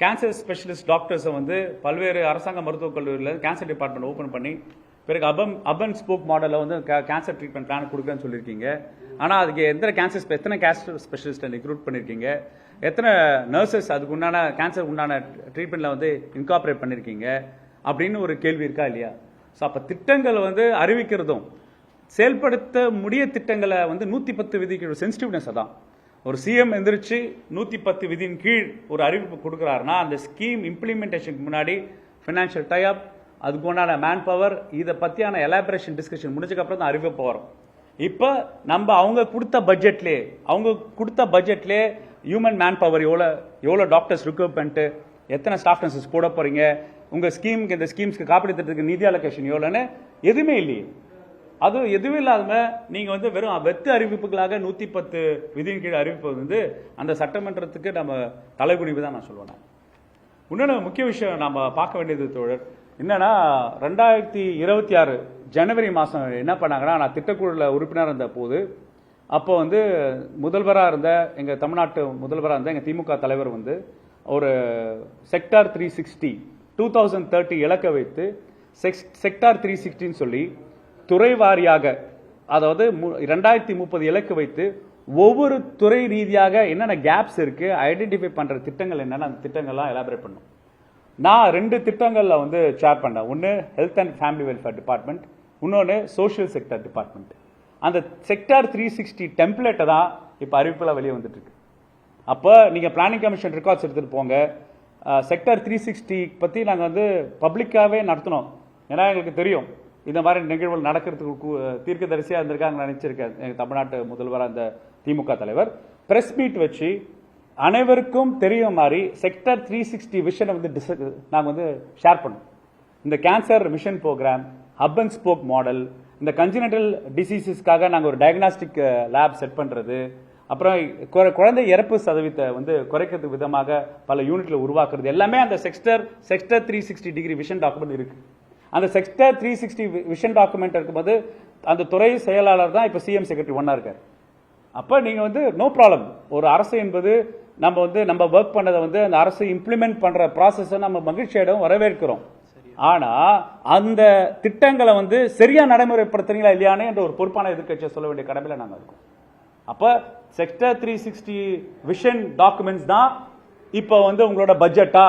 கேன்சர் ஸ்பெஷலிஸ்ட் டாக்டர்ஸை வந்து பல்வேறு அரசாங்க மருத்துவக் கல்லூரியில் கேன்சர் டிபார்ட்மெண்ட் ஓப்பன் பண்ணி பிறகு அபன் ஸ்போக் மாடலில் வந்து கேன்சர் ட்ரீட்மெண்ட் பிளான் கொடுக்குறேன்னு சொல்லியிருக்கீங்க. ஆனால் அதுக்கு எத்தனை கேன்சர் ஸ்பெஷலிஸ்ட்டை ரெக்ரூட் பண்ணியிருக்கீங்க, எத்தனை நர்சஸ் அதுக்கு உண்டான கேன்சர் உண்டான ட்ரீட்மெண்ட்டில் வந்து இன்கார்பரேட் பண்ணியிருக்கீங்க அப்படின்னு ஒரு கேள்வி இருக்கா இல்லையா? ஸோ அப்போ திட்டங்களை வந்து அறிவிக்கிறதும் செயல்படுத்த முடிய திட்டங்களை வந்து 110 விதிக்கு சென்சிட்டிவ்னஸ் தான். ஒரு சிஎம் எந்திரிச்சு 110 விதியின் கீழ் ஒரு அறிவிப்பு கொடுக்குறாருன்னா அந்த ஸ்கீம் இம்ப்ளிமெண்டேஷனுக்கு முன்னாடி ஃபினான்ஷியல் டைப், அதுக்கு உண்டான மேன் பவர், இதை பற்றியான எலாபரேஷன் டிஸ்கஷன் முடிஞ்சதுக்கப்புறம் தான் அறிவிப்பு வரும். இப்போ நம்ம அவங்க கொடுத்த பட்ஜெட்லேயே ஹியூமன் மேன் பவர் எவ்வளோ டாக்டர்ஸ் ரிக்ரூட் பண்ணிட்டு எத்தனை ஸ்டாஃப் நர்சஸ் போட போறீங்க, உங்கள் ஸ்கீமுக்கு இந்த ஸ்கீம்ஸ்க்கு காப்பீடு திட்டத்துக்கு நிதி அலோகேஷன் எவ்வளோன்னு எதுவுமே இல்லையே. அது எதுவும் இல்லாம நீங்கள் வந்து வெறும் வெத்து அறிவிப்புகளாக 110 விதியின் கீழ் அறிவிப்பு வந்து அந்த சட்டமன்றத்துக்கு நம்ம தலைகுனிவு தான் நான் சொல்லுவேன். இன்னொன்று முக்கிய விஷயம் நம்ம பார்க்க வேண்டியது தோழர் என்னன்னா, 2026 ஜனவரி மாதம் என்ன பண்ணாங்கன்னா, நான் திட்டக்குழுவில் உறுப்பினர் இருந்த போது அப்போ வந்து முதல்வராக இருந்த எங்கள் தமிழ்நாட்டு முதல்வராக இருந்த எங்கள் திமுக தலைவர் வந்து ஒரு செக்டார் 360 2030 இலக்க வைத்து செக்டார் 360 சொல்லி துறை வாரியாக, அதாவது 2030 இலக்கு வைத்து ஒவ்வொரு துறை ரீதியாக என்னென்ன கேப்ஸ் இருக்கு ஐடென்டிஃபை பண்ற திட்டங்கள் என்னென்ன அந்த திட்டங்கள்லாம் எலாபரேட் பண்ணும். நான் 2 திட்டங்களில் வந்து சேர் பண்ணேன். ஒன்று health and family welfare department, இன்னொன்று சோஷியல் செக்டர் டிபார்ட்மெண்ட். அந்த செக்டார் 360 டெம்ப்ளேட்டை தான் இப்போ அறிவிப்பில் வெளியே வந்துட்டு இருக்கு. அப்போ நீங்கள் பிளானிங் கமிஷன் ரெக்கார்ட்ஸ் எடுத்துகிட்டு போங்க. செக்டார் 360 பற்றி நாங்கள் வந்து பப்ளிக்காகவே நடத்தினோம். ஏன்னா எங்களுக்கு தெரியும் இந்த மாதிரி நிகழ்வுகள் நடக்கிறதுக்கு தீர்க்கதரிசியாக இருந்திருக்காங்க நினைச்சிருக்கேன். எங்கள் தமிழ்நாட்டு முதல்வர் அந்த திமுக தலைவர் பிரஸ் மீட் வச்சு அனைவருக்கும் தெரியும் மாதிரி செக்டர் 360 விஷனை வந்து நாங்கள் வந்து ஷேர் பண்ணோம். இந்த cancer mission programme, hub and spoke model, இந்த கன்ஜினட்டல் டிசீசஸ்க்காக நாங்கள் ஒரு டயக்னாஸ்டிக் லேப் செட் பண்ணுறது, அப்புறம் குழந்தை இறப்பு சதவீதத்தை வந்து குறைக்கிறது விதமாக பல யூனிட்ல உருவாக்குறது, எல்லாமே அந்த செக்டர் 360 டிகிரி விஷன் டாக்குமெண்ட் இருக்கு. அந்த செக்டர் 360 விஷன் டாக்குமெண்ட் இருக்கும்போது அந்த துறை செயலாளர் தான் இப்போ சிஎம் செக்ரட்டரி ஒன்னா இருக்காரு. அப்போ நீங்க வந்து நோ ப்ராப்ளம். ஒரு அரசு என்பது நம்ம ஒர்க் பண்ணதை வந்து அந்த அரசு இம்ப்ளிமெண்ட் பண்ற ப்ராசஸ் நம்ம மகிழ்ச்சியிடம் வரவேற்கிறோம். ஆனா அந்த திட்டங்களை வந்து சரியா நடைமுறைப்படுத்துறீங்களா இல்லையானே என்ற ஒரு பொறுப்பான எதிர்க்கட்சியை சொல்ல வேண்டிய கடமையில நாங்கள் இருக்கோம். அப்ப செக்டர் 360 விஷன் டாக்குமெண்ட்ஸ் தான் இப்போ வந்து உங்களோட பட்ஜெட்டா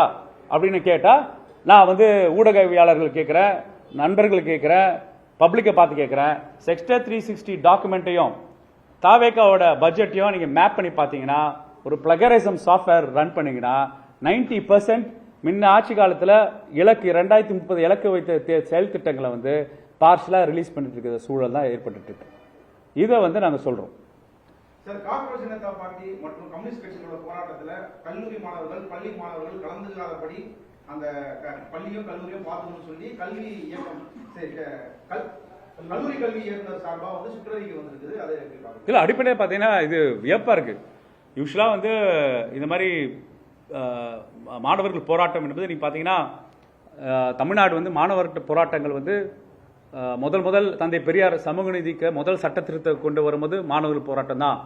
அப்படின்னு கேட்டா, நான் வந்து ஊடகவியாளர்கள் கேட்கிறேன், நண்பர்கள் கேட்கிறேன், பப்ளிக்கை பார்த்து கேட்கிறேன். செக்டர் 360 டாக்குமெண்ட்டையும் தாவேக்காவோட பட்ஜெட்டையும் நீங்க மேப் பண்ணி பார்த்தீங்கன்னா, ஒரு பிளகரிசம் சாஃப்ட்வேர் ரன் பண்ணீங்கன்னா 90% முன்ன ஆட்சி காலத்தில் இலக்கு 2030 இலக்கு வைத்த செயல் திட்டங்களை வந்து பார்சலா ரிலீஸ் பண்ணிட்டு இருக்கிற சூழல் தான் ஏற்பட்டு இருக்கு. இதை வந்து நாங்கள் சொல்றோம். சார், காங்கிரஸ் ஜனதா பார்ட்டி மற்றும் கம்யூனிஸ்ட் கட்சிகளோட போராட்டத்தில் கல்லூரி மாணவர்கள், பள்ளி மாணவர்கள் கலந்துக்காதபடி அந்த பள்ளியும் கல்லூரியும் பார்க்கணும்னு சொல்லி கல்வி இயக்கம் கல்லூரி கல்வி இயக்குனர் சார்பாக வந்து சுற்றறிக்கை வந்திருக்குது. அது இல்லை, அடிப்படையாக பார்த்தீங்கன்னா இது வியப்பா இருக்கு. யூஸ்வலாக வந்து இந்த மாதிரி மாணவர்கள் போராட்டம் என்பது நீங்கள் பார்த்தீங்கன்னா தமிழ்நாடு வந்து மாணவர்கள் போராட்டங்கள் வந்து முதல் தந்தை பெரியார் சமூக நீதிக்கு முதல் சட்ட திருத்தத்தை கொண்டு வரும்போது மாணவர்கள் போராட்டம் தான்.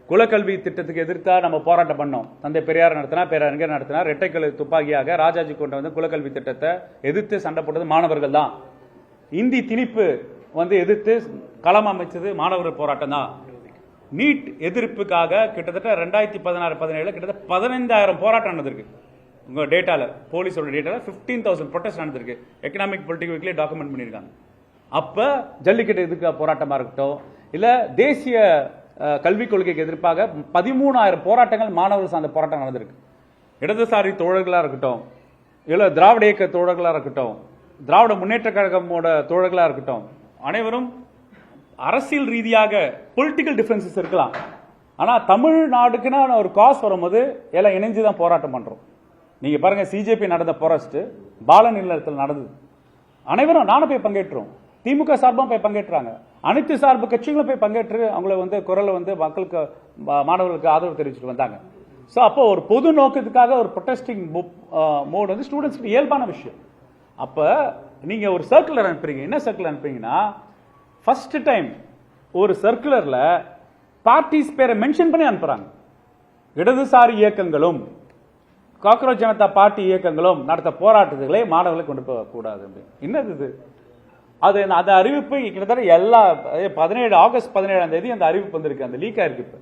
குலக்கல்வி திட்டத்துக்கு எதிர்த்தா நம்ம போராட்டம் பண்ணோம். தந்தை பெரியார் நடத்தினா, பேரறிஞர் நடத்தினா, இரட்டைக்கல் துப்பாக்கியாக ராஜாஜி கொண்டு வந்து குலக்கல்வி திட்டத்தை எதிர்த்து சண்டை போட்டது மாணவர்கள் தான். இந்தி திணிப்பு வந்து எதிர்த்து களம் அமைச்சது மாணவர்கள் போராட்டம் தான். நீட் எதிர்ப்புக்காக கிட்டத்தட்ட 2016-17 கிட்டத்தட்ட 15,000 போராட்டம் நடந்திருக்கு. உங்க டேட்டால, போலீஸோட டேட்டால 15,000 ப்ரொடெஸ்ட் நடந்திருக்கு. எக்கனாமிக் பொலிட்டிக்கல் வீக்லயே டாக்குமெண்ட் பண்ணியிருக்காங்க. அப்ப ஜல்லிக்கட்டு எதிர்க்க போராட்டமா இருக்கட்டும், இல்ல தேசிய கல்விக் கொள்கைக்கு எதிர்ப்பாக 13,000 போராட்டங்கள் மாணவர்கள் சார்ந்த போராட்டம் நடந்திருக்கு. இடதுசாரி தோழர்களா இருக்கட்டும், இல்ல திராவிட இயக்க தோழர்களா இருக்கட்டும், திராவிட முன்னேற்ற கழகமோட தோழர்களா இருக்கட்டும், அனைவரும் அரசியல் ரீதியாக பொலிட்டிக்கல் டிஃபரன்சஸ் இருக்கலாம். ஆனா தமிழ்நாடுக்குன்னு ஒரு காஸ் வரும்போது எல்லாம் இணைஞ்சுதான் போராட்டம் பண்றோம். நீங்க பாருங்க, சிஜேபி நடந்த போராஸ்ட் பாலன் இல்லத்தில் நடந்தது. அனைவரும் நானும் போய் பங்கேற்றோம். திமுக சார்பும் போய் பங்கேற்றாங்க. அனைத்து சார்பு கட்சிகளும் போய் பங்கேற்று அவங்கள வந்து குரலை வந்து மக்களுக்கு மாணவர்களுக்கு ஆதரவு தெரிவிச்சுட்டு வந்தாங்க. ஸோ அப்போ ஒரு பொது நோக்கத்துக்காக ஒரு ப்ரொட்டஸ்டிங் மோட் வந்து ஸ்டூடெண்ட்ஸ்க்கு இயல்பான விஷயம். அப்போ நீங்கள் ஒரு சர்க்குலர் அனுப்புறீங்க. என்ன சர்க்குலர் அனுப்புறீங்கன்னா, ஃபர்ஸ்ட் டைம் ஒரு சர்க்குலரில் பார்ட்டிஸ் பேரை மென்ஷன் பண்ணி அனுப்புகிறாங்க. இடதுசாரி இயக்கங்களும் காக்ரோச் ஜனதா பார்ட்டி இயக்கங்களும் நடத்த போராட்டத்துகளை மாணவர்களை கொண்டு போகக்கூடாது. என்னது இது? அது அந்த அறிவிப்பு கிட்டத்தட்ட எல்லா 17 ஆகஸ்ட் 17ஆம் தேதி அந்த அறிவிப்பு வந்திருக்கு, அந்த லீக் ஆயிருக்கு.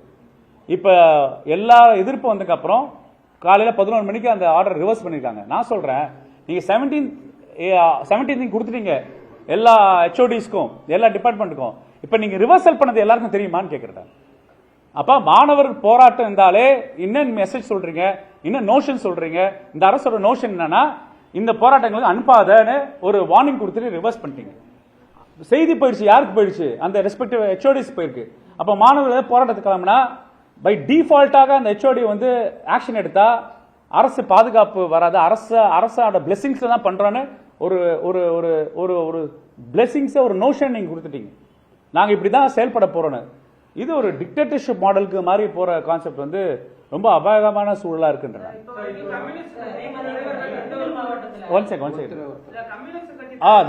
இப்போ எல்லா எதிர்ப்பு வந்ததுக்கு அப்புறம் காலையில் 11 மணிக்கு அந்த ஆர்டர் ரிவர்ஸ் பண்ணியிருக்காங்க. நான் சொல்கிறேன், நீங்கள் 17 கொடுத்துட்டீங்க எல்லா ஹெச்ஓடிஸ்க்கும் எல்லா டிபார்ட்மெண்ட்டுக்கும். இப்போ நீங்கள் ரிவர்சல் பண்ணது எல்லாருக்கும் தெரியுமான்னு கேட்குறேன். அப்போ மாணவர் போராட்டம் இருந்தாலே இன்னும் மெசேஜ் சொல்றீங்க, இன்னும் நோஷன் சொல்றீங்க. இந்த அரசோட நோஷன் என்னன்னா, இந்த போராட்டங்களுக்கு அனுப்பாதன்னு ஒரு வார்னிங் கொடுத்துட்டு ரிவர்ஸ் பண்ணிட்டீங்க. செய்தி போயிடுச்சு. யாருக்கு போயிடுச்சு? அந்த ரெஸ்பெக்டிவ் ஹெச்ஓடிஸ் போயிருக்கு. அப்போ மாணவர்கள் போராட்டத்துக்கு கிளம்புனா பை டிஃபால்ட்டாக அந்த ஹெச்ஓடி வந்து ஆக்ஷன் எடுத்தா அரசு பாதுகாப்பு வராது. அரசோட பிளெஸிங்ஸ் தான் பண்றோன்னு ஒரு ஒரு ஒரு ஒரு ஒரு பிளெஸிங்ஸை ஒரு நோஷன் நீங்க கொடுத்துட்டீங்க. நாங்க இப்படிதான் செயல்பட போறோன்னு. இது ஒரு டிக்டேட்டர்ஷிப் மாடலுக்கு மாதிரி போற கான்செப்ட் வந்து ரொம்ப அபாயகமான சூழலா இருக்குன்ற.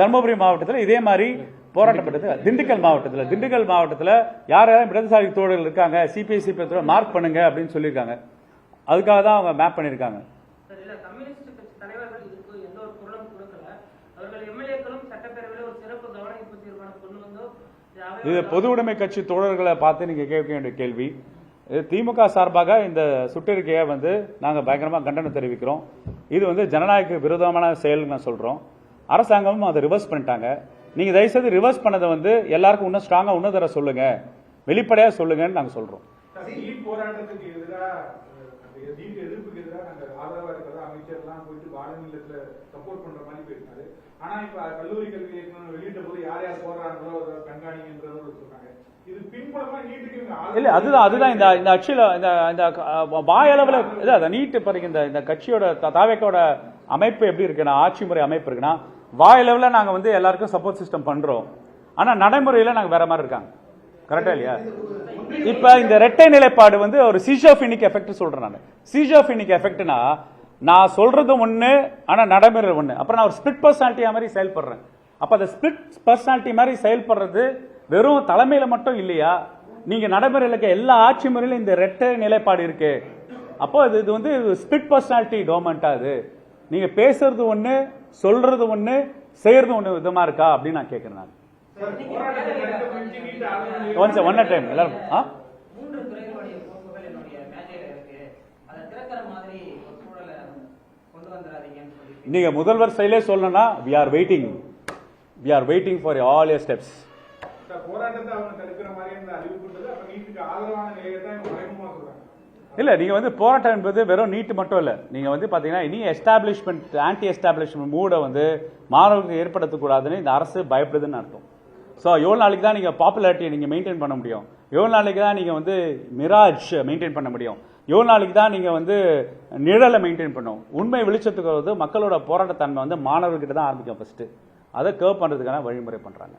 தர்மபுரி மாவட்டத்தில் இதே மாதிரி போராட்டப்பட்டது. திண்டுக்கல் மாவட்டத்தில் யாரும் இடதுசாரி தோழர்கள் இருக்காங்க, சிபிஐசி மார்க் பண்ணுங்க அப்படின்னு சொல்லியிருக்காங்க. அதுக்காக தான் அவங்க மேப் பண்ணியிருக்காங்க. இது பொது உடைமை கட்சி தோழர்களை பார்த்து நீங்க கேட்க வேண்டிய கேள்வி. திமுக சார்பாக இந்த சுற்றறிக்கையை வந்து நாங்கள் பயங்கரமாக கண்டனம் தெரிவிக்கிறோம். இது வந்து ஜனநாயக விரோதமான செயல் நான் சொல்றோம். அரசாங்கமும் அதை ரிவர்ஸ் பண்ணிட்டாங்க. நீங்க தயவுசெய்து ரிவர்ஸ் பண்ணதை வந்து எல்லாருக்கும் இன்னும் ஸ்ட்ராங்கா இன்னும் தர சொல்லுங்க, வெளிப்படையா சொல்லுங்கன்னு நாங்க சொல்றோம். போராட்டத்துக்கு எதிராக எதிர்ப்புக்கு எதிராக நாங்கள் ஆதரவா இருக்கிறதா அமைச்சர்லாம் போயிட்டு வானநிலத்துல சப்போர்ட் பண்ற மாதிரி போயிருக்காரு. ஆனா இப்ப கல்லூரி கல்வி இயக்குனர் வெளியிட்ட போது யார் யார் போடுறாங்களோ கண்காணிங்கன்றதோ சொல்றாங்க. இது பின்புலமா நீட்டுக்கு இல்ல அதுதான் இந்த ஆக்சுவலா இந்த வாயளவுல நீட்டு பாருங்க. இந்த கட்சியோட தாவேக்கோட அமைப்பு எப்படி இருக்குன்னா, ஆட்சி முறை அமைப்பு இருக்குன்னா, வாயளவுல நாங்க வந்து எல்லாருக்கும் சப்போர்ட் சிஸ்டம் பண்றோம். ஆனா நடைமுறையில நாங்க வேற மாதிரி இருக்காங்க. கரெக்டா இல்லையா? இப்ப இந்த இரட்டை நிலைப்பாடு வந்து ஒரு சீசோஃபினிக் எஃபெக்ட் சொல்றேன். நான் சீசோஃபினிக் எஃபெக்ட்னா நான் சொல்றது ஒண்ணு, ஆனா நடைமுறை ஒண்ணு. அப்புறம் நான் ஒரு ஸ்பிளிட் பர்சனாலிட்டியா மாதிரி செயல்படுறேன். அப்ப அந்த ஸ்பிளிட் பர்சனாலிட்டி மாதிரி செயல்படுறது வெறும் தலைமையில மட்டும் இல்லையா, நீங்க நடைமுறையில் இருக்க எல்லா ஆட்சி முறையிலும் இந்த இரட்டை நிலைப்பாடு இருக்கு. அப்போ இது வந்து ஸ்பிளிட் பர்சனாலிட்டி கவர்மெண்டா? அது நீங்க பேசுறது ஒண்ணு, சொல்றது ஒண்ணு, செய்யறது ஒண்ணு விதமா இருக்கா அப்படின்னு நான் கேட்கிறேன். நான் ஒன் டைம் எல்லாரும் நீங்க முதல்வர் செயலே சொல்லணும்னா we are waiting for all your steps. போராட்டத்தை அவங்க தடுக்கிற மாதிரி அந்த அறிவிப்புன்றது அப்ப நீட்டுக்கு ஆதரவான நிலையை தான் மறைமுகமா சொல்றாங்க. இல்ல நீங்க வந்து போராட்டம் என்பது வெறும் நீட்டு மட்டும் இல்ல. நீங்க வந்து பாத்தீங்கன்னா இனி எஸ்டாப்ளிஷ்மெண்ட் ஆன்டி எஸ்டாப்ளிஷ்மெண்ட் மூட வந்து மாணவர்களுக்கு ஏற்படுத்தக்கூடாதுன்னு இந்த அரசு பயப்படுதுன்னு அர்த்தம். ஸோ எவ்வளவு நாளைக்கு தான் நீங்க பாப்புலாரிட்டியை நீங்க மெயின்டைன் பண்ண முடியும்? எவ்வளவு நாளைக்கு தான் நீங்க வந்து மிராஜ் மெயின்டைன் பண்ண முடியும்? எவ்வளவு நாளைக்கு தான் நீங்க வந்து நிழலை மெயின்டைன் பண்ணும்? உண்மை வெளிச்சத்துக்கு வந்து மக்களோட போராட்டத்தன்மை வந்து மாணவர்கிட்ட தான் ஆரம்பிக்கும். ஃபர்ஸ்ட் அதை கர்வ் பண்றதுக்கான வழிமுறை பண்றாங்க.